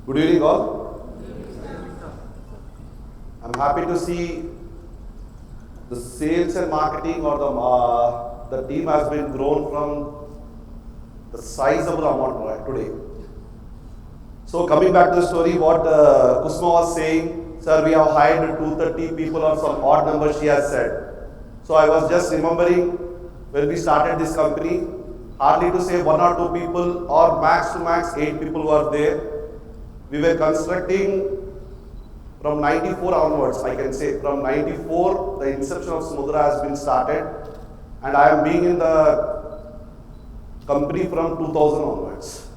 Good evening all. I'm happy to see the sales and marketing or the team has been grown from the sizable amount right today. So coming back to the story, what Kusma was saying, sir, we have hired 230 people or some odd number she has said. So I was just remembering when we started this company, hardly to say 1 or 2 people or max to max 8 people were there. We were constructing from 94 onwards, I can say. From 94, the inception of Sumadhura has been started, and I am being in the company from 2000 onwards.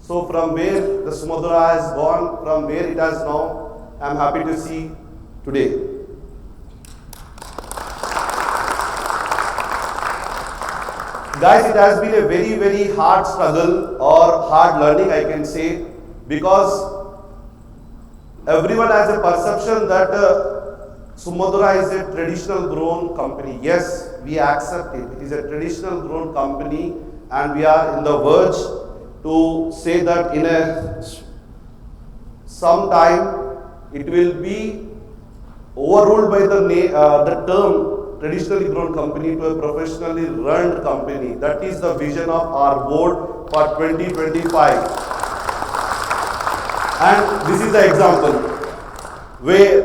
So from where the Sumadhura has gone, from where it has now, I am happy to see today. Guys, it has been a very, very hard struggle or hard learning, I can say, because everyone has a perception that Sumadhura is a traditional grown company. Yes, we accept it. It is a traditional grown company, and we are in the verge to say that in some time it will be overruled by the term traditionally grown company to a professionally run company. That is the vision of our board for 2025. And this is the example where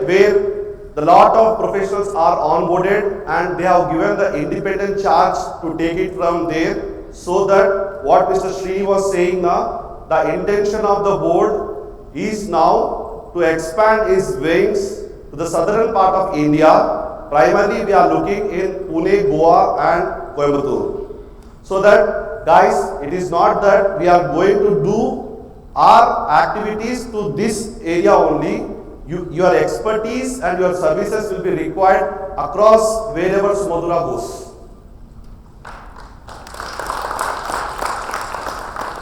the lot of professionals are onboarded and they have given the independent charge to take it from there, so that what Mr. Sri was saying now, the intention of the board is now to expand its wings to the southern part of India. Primarily we are looking in Pune, Goa and Coimbatore. So that guys, it is not that we are going to do our activities to this area only. Your expertise and your services will be required across wherever Sumadhura goes.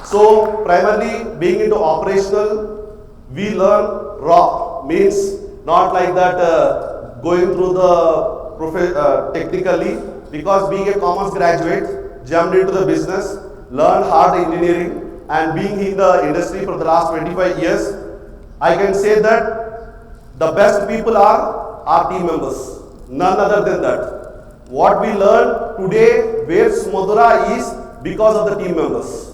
So primarily being into operational, we learn raw, means not like that going through the technically, because being a commerce graduate, jumped into the business, learned hard engineering, and being in the industry for the last 25 years, I can say that the best people are our team members, none other than that. What we learn today, where Sumadhura is, because of the team members.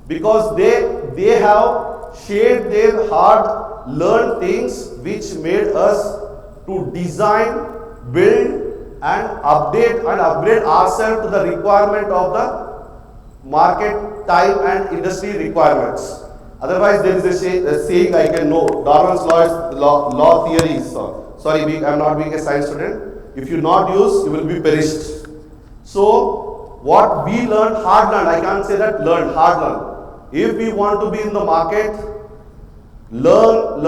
Because they have shared their hard learned things which made us to design, build and update and upgrade ourselves to the requirement of the market, time and industry requirements. Otherwise, there is a saying I can know. Darwin's law theory is, sorry, I am not being a science student. If you not use, you will be perished. So, what we learned, hard learned, I can't say that learned, hard learned. If we want to be in the market, learn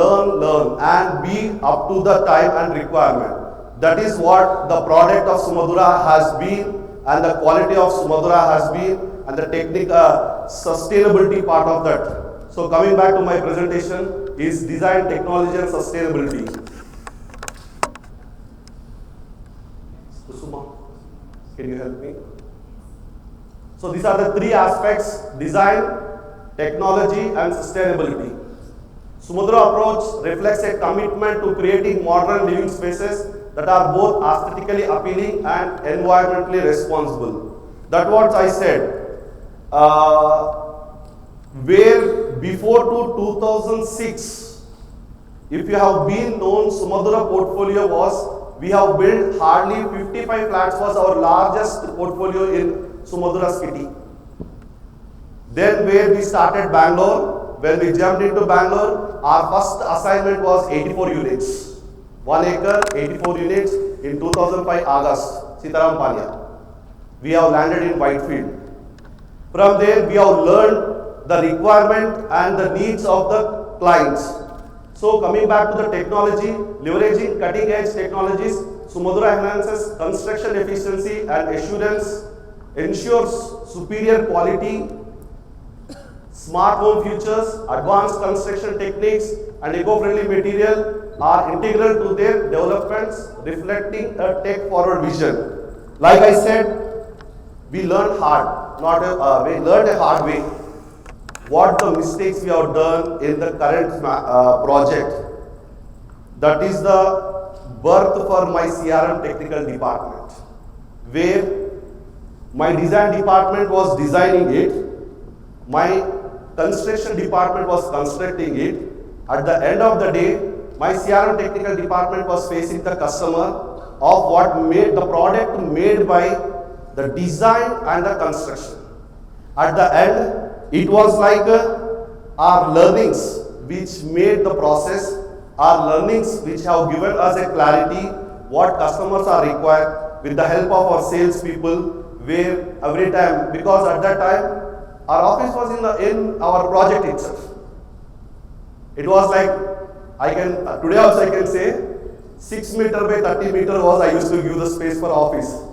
and be up to the time and requirement. That is what the product of Sumadhura has been, and the quality of Sumadhura has been, and the technical sustainability part of that. So coming back to my presentation is design, technology and sustainability. Suma, can you help me? So these are the 3 aspects: design, technology and sustainability. Sumadhura approach reflects a commitment to creating modern living spaces that are both aesthetically appealing and environmentally responsible. That's what I said. Where before to 2006, if you have been known, Sumadhura portfolio was, we have built hardly 55 flats, was our largest portfolio in Sumadhura city. Then where we started Bangalore, when we jumped into Bangalore, our first assignment was 84 units. 1 acre, 84 units in 2005 August, Sitaram Pania. We have landed in Whitefield. From there, we have learned the requirement and the needs of the clients. So coming back to the technology, leveraging cutting edge technologies, Sumadhura enhances construction efficiency and assurance, ensures superior quality, smart home features, advanced construction techniques and eco-friendly material are integral to their developments, reflecting a tech-forward vision. Like I said, we learned hard, we learned a hard way. what the mistakes we have done in the current project. That is the birth for my CRM technical department, where my design department was designing it, my construction department was constructing it. At the end of the day, my CRM technical department was facing the customer of what made the product made by the design and the construction. At the end, it was like our learnings which made the process, our learnings which have given us a clarity what customers are required with the help of our sales people, where every time, because at that time our office was in our project itself. It was like, today also I can say 6 meter by 30 meter was I used to give the space for office.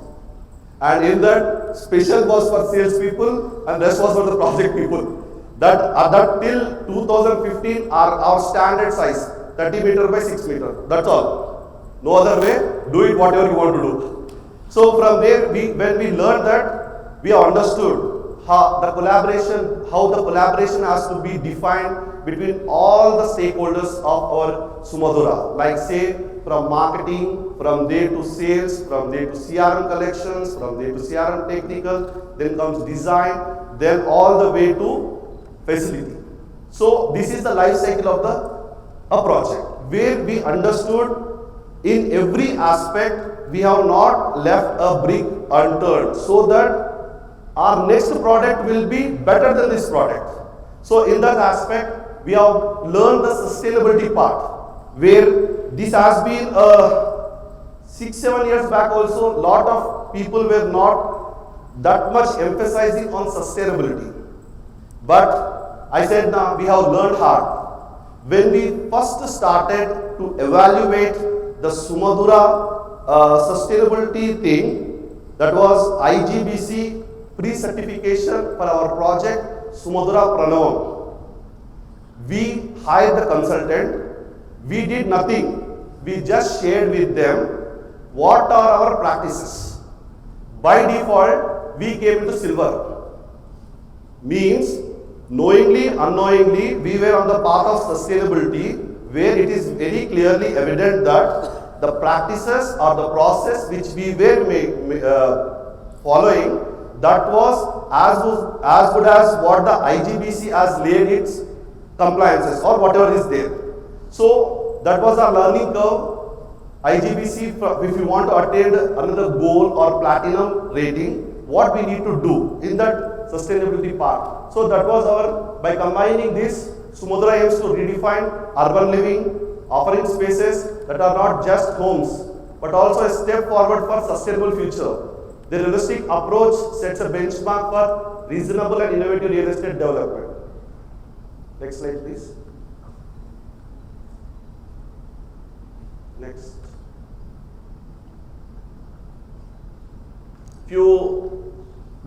And in that, special was for sales people and rest was for the project people. That till 2015 our standard size, 30 meter by 6 meter. That's all. No other way, do it whatever you want to do. So from there, when we learned that, we understood how the collaboration has to be defined between all the stakeholders of our Sumadhura. Like say, from marketing, from there to sales, from there to CRM collections, from there to CRM technical, then comes design, then all the way to facility. So this is the life cycle of a project, where we understood in every aspect we have not left a brick unturned, so that our next product will be better than this product. So in that aspect, we have learned the sustainability part, where this has been 6-7 years back also, lot of people were not that much emphasizing on sustainability. But I said now we have learned hard. When we first started to evaluate the Sumadhura sustainability thing, that was IGBC pre-certification for our project Sumadhura Pranavam. We hired the consultant. We did nothing. We just shared with them what are our practices. By default, we came into silver. Means, knowingly, unknowingly, we were on the path of sustainability, where it is very clearly evident that the practices or the process which we were following, that was as good as what the IGBC has laid its compliances or whatever is there. So that was our learning curve. IGBC, if you want to attain another goal or platinum rating, what we need to do in that sustainability part. So that was by combining this, Sumadhura aims to redefine urban living, offering spaces that are not just homes, but also a step forward for sustainable future. The realistic approach sets a benchmark for reasonable and innovative real estate development. Next slide, please. Next. Few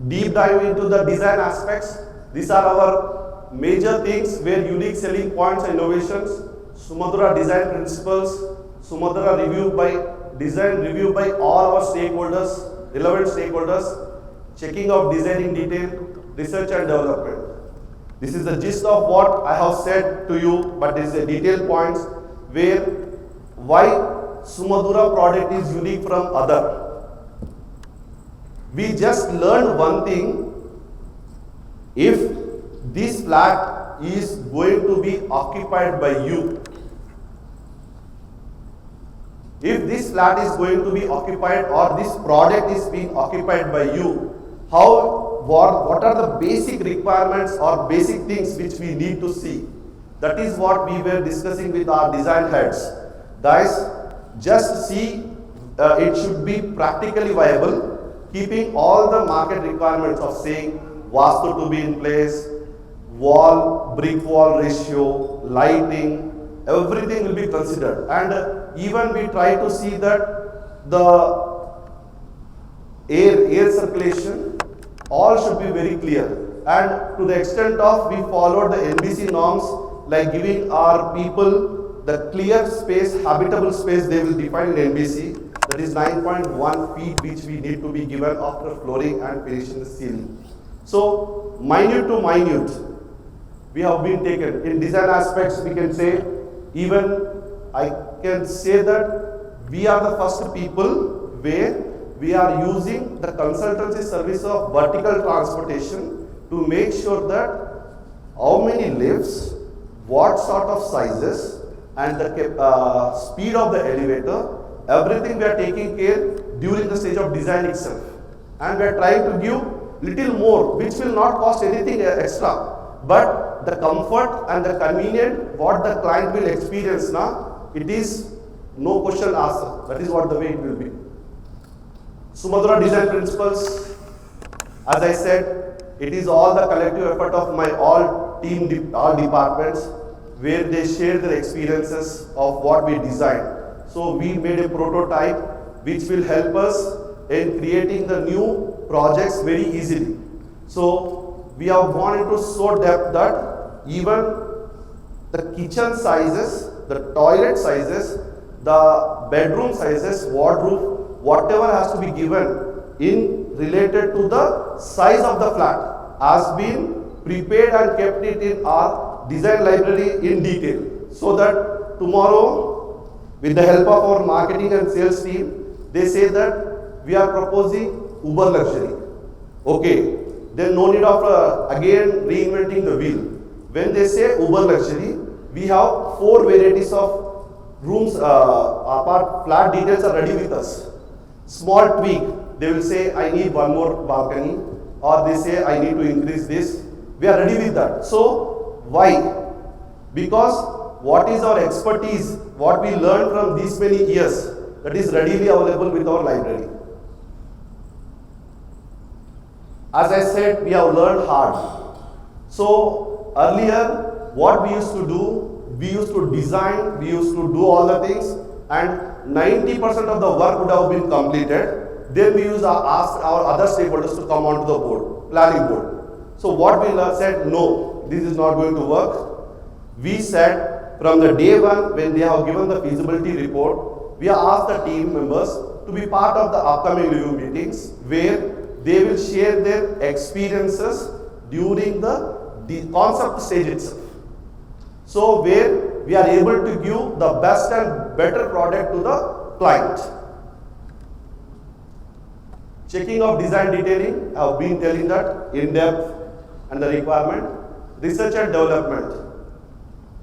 deep dive into the design aspects. These are our major things where unique selling points and innovations, Sumadhura design principles, Sumadhura design review by all our stakeholders, relevant stakeholders, checking of design in detail, research and development. This is the gist of what I have said to you, but this is a detailed points where why Sumadhura product is unique from other. We just learned one thing. If this flat is going to be occupied by you, if this flat is going to be occupied or this product is being occupied by you, what are the basic requirements or basic things which we need to see? That is what we were discussing with our design heads. Guys, just see it should be practically viable, keeping all the market requirements of saying Vastu to be in place, brick wall ratio, lighting, everything will be considered. And even we try to see that the air circulation, all should be very clear. And to the extent of we followed the NBC norms, like giving our people the clear space, habitable space they will define in NBC, that is 9.1 feet which we need to be given after flooring and finishing the ceiling. So minute to minute, we have been taken. In design aspects, we can say, even I can say that we are the first people where we are using the consultancy service of vertical transportation to make sure that how many lifts, what sort of sizes, and the speed of the elevator, everything we are taking care during the stage of design itself. And we are trying to give little more, which will not cost anything extra, but the comfort and the convenient what the client will experience now, it is no question asked. That is what the way it will be. Sumadhura design principles, as I said, it is all the collective effort of my all departments, where they share their experiences of what we designed. So we made a prototype which will help us in creating the new projects very easily. So we have gone into so depth that even the kitchen sizes, the toilet sizes, the bedroom sizes, wardrobe, whatever has to be given in related to the size of the flat has been prepared and kept it in our design library in detail, so that tomorrow, with the help of our marketing and sales team, they say that we are proposing Uber luxury. Okay, then no need of again reinventing the wheel. When they say Uber luxury, we have 4 varieties of rooms, apart flat details are ready with us. Small tweak, they will say I need one more balcony, or they say I need to increase this. We are ready with that. So why? Because what is our expertise, what we learned from these many years, that is readily available with our library. As I said, we have learned hard. So earlier, what we used to do, we used to design, we used to do all the things, and 90% of the work would have been completed. Then we used to ask our other stakeholders to come onto the board, planning board. So what we said, no, this is not going to work. We said from the day one, when they have given the feasibility report, we have asked the team members to be part of the upcoming review meetings, where they will share their experiences during the concept stage itself. So where we are able to give the best and better product to the client. Checking of design detailing, I have been telling that in depth and the requirement. Research and development.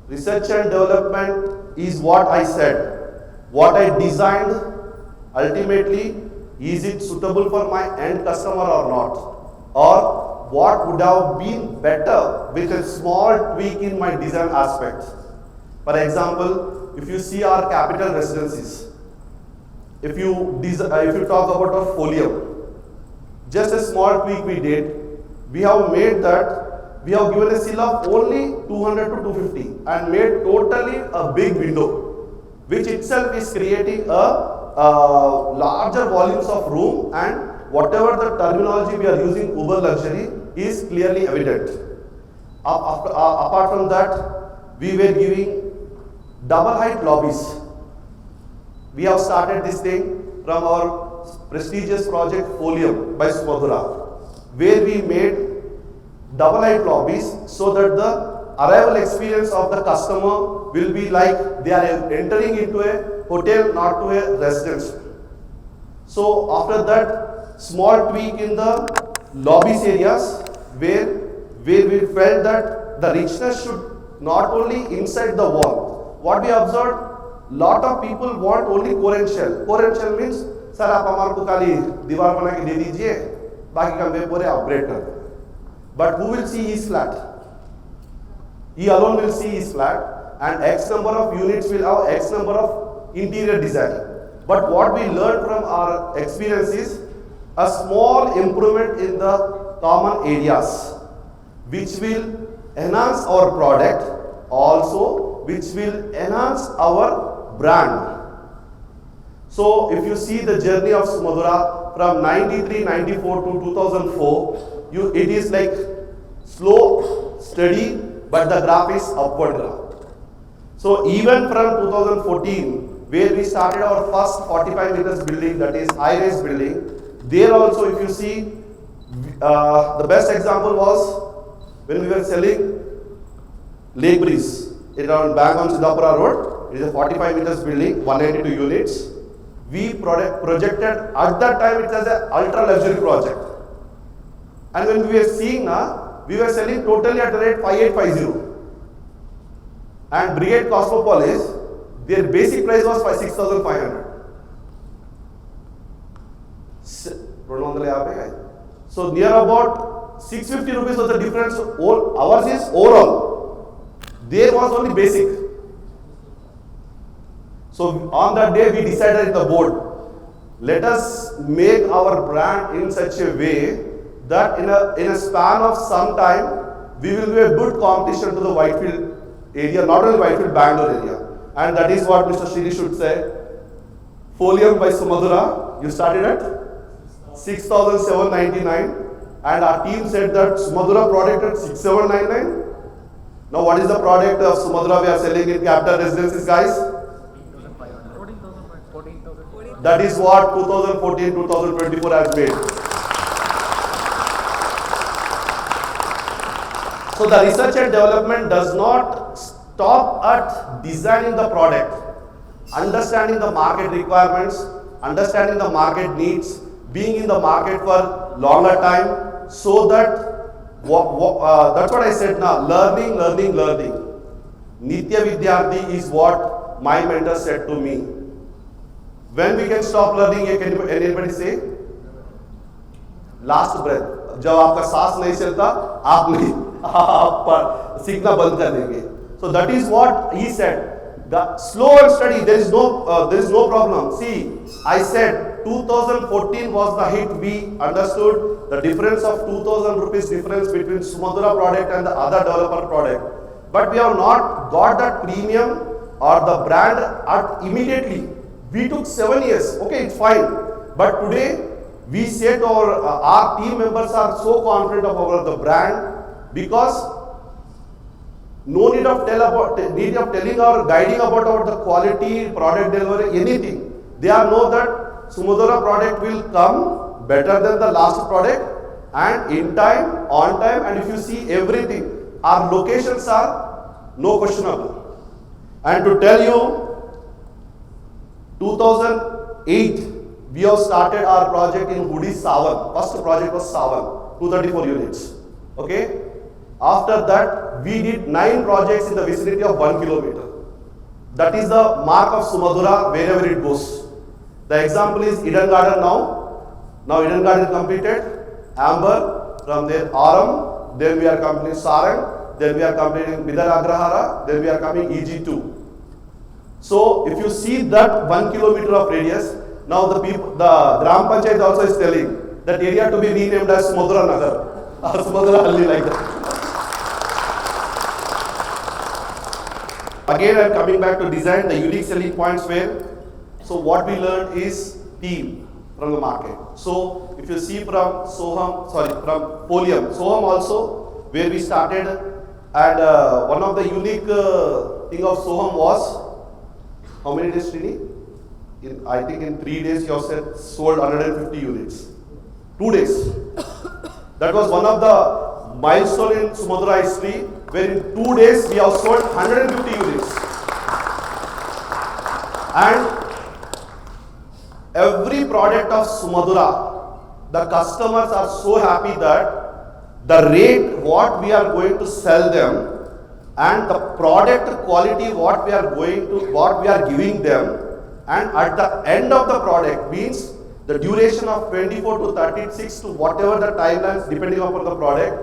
Research and development is what I said. What I designed, ultimately, is it suitable for my end customer or not? Or what would have been better with a small tweak in my design aspect? For example, if you see our capital residencies, if you talk about our folium, just a small tweak we did, we have made that, we have given a seal of only 200 to 250 and made totally a big window, which itself is creating a larger volumes of room, and whatever the terminology we are using, Uber luxury, is clearly evident. Apart from that, we were giving double height lobbies. We have started this thing from our prestigious project Folium by Sumadhura, where we made double height lobbies so that the arrival experience of the customer will be like they are entering into a hotel, not to a residence. So after that, small tweak in the lobbies areas, where we felt that the richness should not only inside the wall. What we observed, lot of people want only core and shell. Core and shell means, sir, आप हमारे को खाली दीवार बना के दे दीजिए, बाकी का मैं पूरे upgrade कर दूँ. But who will see his flat? He alone will see his flat, and X number of units will have X number of interior design. But what we learned from our experience is a small improvement in the common areas, which will enhance our product, also which will enhance our brand. So if you see the journey of Sumadhura from 93, 94 to 2004, it is like slow, steady, but the graph is upward graph. So even from 2014, where we started our first 45 meters building, that is high-rise building, there also if you see, the best example was when we were selling Lake Breeze. It's on Bang on Siddhapura Road. It is a 45 meters building, 192 units. We projected at that time it was an ultra luxury project. And when we were seeing, we were selling totally at the rate 5850. And Brigade Cosmopolis, their basic price was 6,500. So near about 650 rupees was the difference. Ours is overall. There was only basic. So on that day we decided in the board, let us make our brand in such a way that in a span of some time, we will be a good competition to the Whitefield area, not only Whitefield, Bangalore area. And that is what Mr. Shiri should say. Folium by Sumadhura, you started at 6,799, and our team said that Sumadhura product at 6,799. Now what is the product of Sumadhura we are selling in Capital Residences, guys? 14,000. That is what 2014-2024 has made. So the research and development does not stop at designing the product, understanding the market requirements, understanding the market needs, being in the market for longer time, so that that's what I said now, learning. Nitya Vidyarthi is what my mentor said to me. When we can stop learning, can anybody say? Last breath. जब आपका सांस नहीं चलता, आप नहीं आप सीखना बंद कर देंगे. So that is what he said. The slow and steady, there is no problem. See, I said 2014 was the hit. We understood the difference of 2,000 rupees difference between Sumadhura product and the other developer product. But we have not got that premium or the brand immediately. We took 7 years. Okay, it's fine. But today, we say to our team members are so confident about the brand, because no need of telling or guiding about the quality, product delivery, anything. They are know that Sumadhura product will come better than the last product, and in time, on time, and if you see everything, our locations are no questionable. And to tell you, 2008, we have started our project in Hudi, Savan. First project was Savan, 234 units. Okay. After that, we did 9 projects in the vicinity of 1 kilometer. That is the mark of Sumadhura wherever it goes. The example is Eden Garden now. Now Eden Garden completed. Amber, from there Aram, then we are completing Sarang, then we are completing Bidar Agrahara, then we are coming EG2. So if you see that 1 kilometer of radius, now the Gram Panchayat also is telling that area to be renamed as Sumadhura Nagar or Sumadhura Halli, like that. Again, I am coming back to design. The unique selling points were, so what we learned is team from the market. So if you see from Folium, Soham also, where we started, and one of the unique thing of Soham was, how many days, Srini? I think in 3 days you have sold 150 units. 2 days. That was one of the milestone in Sumadhura history, where in 2 days we have sold 150 units. And every product of Sumadhura, the customers are so happy that the rate what we are going to sell them and the product quality what we are giving them, and at the end of the product means the duration of 24 to 36 to whatever the timelines depending upon the product,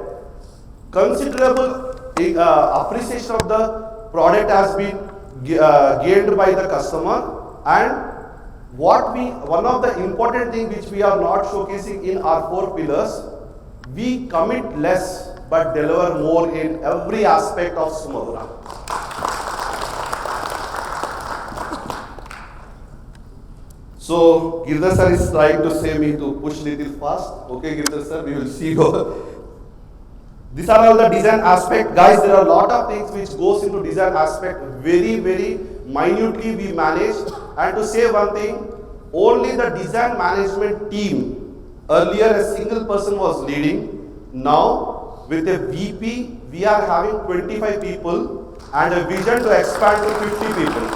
considerable appreciation of the product has been gained by the customer. And one of the important thing which we are not showcasing in our 4 pillars, we commit less but deliver more in every aspect of Sumadhura. So Girdhar sir is trying to say me to push little fast. Okay, Girdhar sir, we will see you. These are all the design aspect. Guys, there are a lot of things which goes into design aspect. Very, very minutely we manage. And to say one thing, only the design management team, earlier a single person was leading. Now with a VP, we are having 25 people and a vision to expand to 50 people.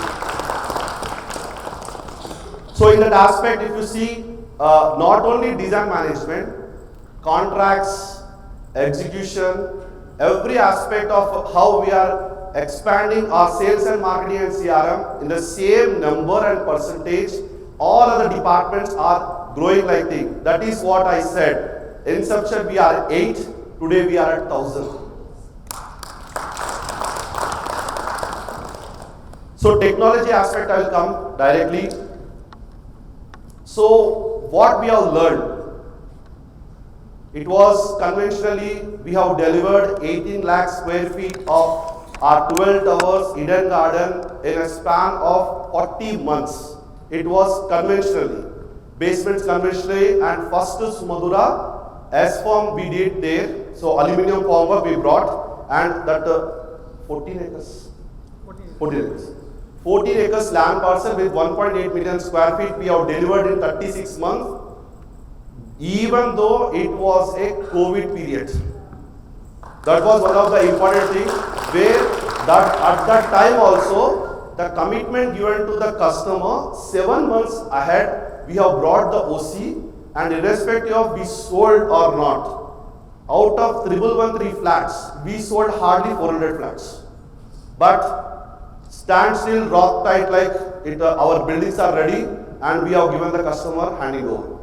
So in that aspect, if you see, not only design management, contracts, execution, every aspect of how we are expanding our sales and marketing and CRM in the same number and percentage, all other departments are growing like thing. That is what I said. Inception we are 8, today we are at 1,000. So technology aspect I will come directly. So what we have learned, it was conventionally we have delivered 18 lakh square feet of our 12 towers Eden Garden in a span of 40 months. It was conventionally, basements conventionally, and first Sumadhura S-form we did there. So aluminium formwork we brought, and that 14 acres. 14 acres. 14 acres land parcel with 1.8 million square feet we have delivered in 36 months, even though it was a COVID period. That was one of the important things, where that at that time also the commitment given to the customer 7 months ahead, we have brought the OC, and irrespective of we sold or not, out of 1113 flats, we sold hardly 400 flats. But stand still, rock tight, like it, our buildings are ready and we have given the customer handing over.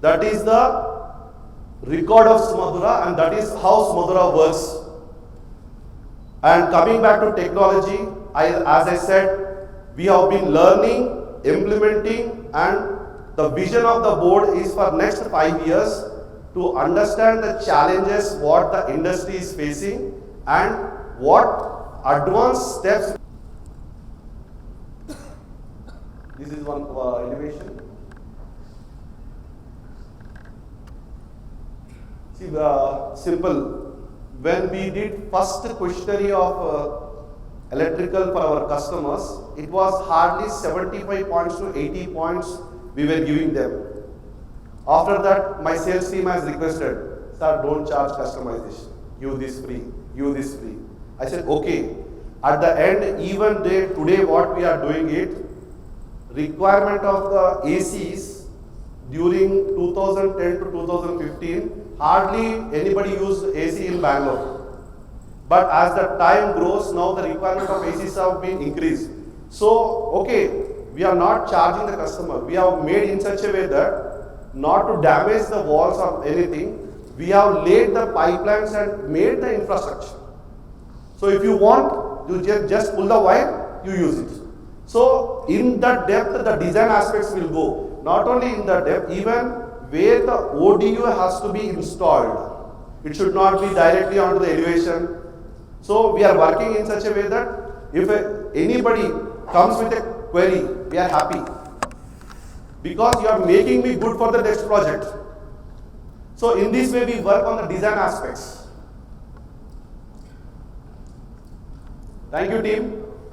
That is the record of Sumadhura, and that is how Sumadhura works. And coming back to technology, as I said, we have been learning, implementing, and the vision of the board is for next 5 years to understand the challenges what the industry is facing and what advanced steps. This is one elevation. See, simple. When we did first questionnaire of electrical for our customers, it was hardly 75 points to 80 points we were giving them. After that, my sales team has requested, sir, don't charge customization. Give this free. Give this free. I said, okay. At the end, even today what we are doing it, requirement of the ACs during 2010 to 2015, hardly anybody used AC in Bangalore. But as the time grows, now the requirement of ACs have been increased. So, okay, we are not charging the customer. We have made in such a way that not to damage the walls or anything, we have laid the pipelines and made the infrastructure. So if you want, you just pull the wire, you use it. So in that depth, the design aspects will go. Not only in the depth, even where the ODU has to be installed. It should not be directly onto the elevation. So we are working in such a way that if anybody comes with a query, we are happy. Because you are making me good for the next project. So in this way we work on the design aspects. Thank you, team.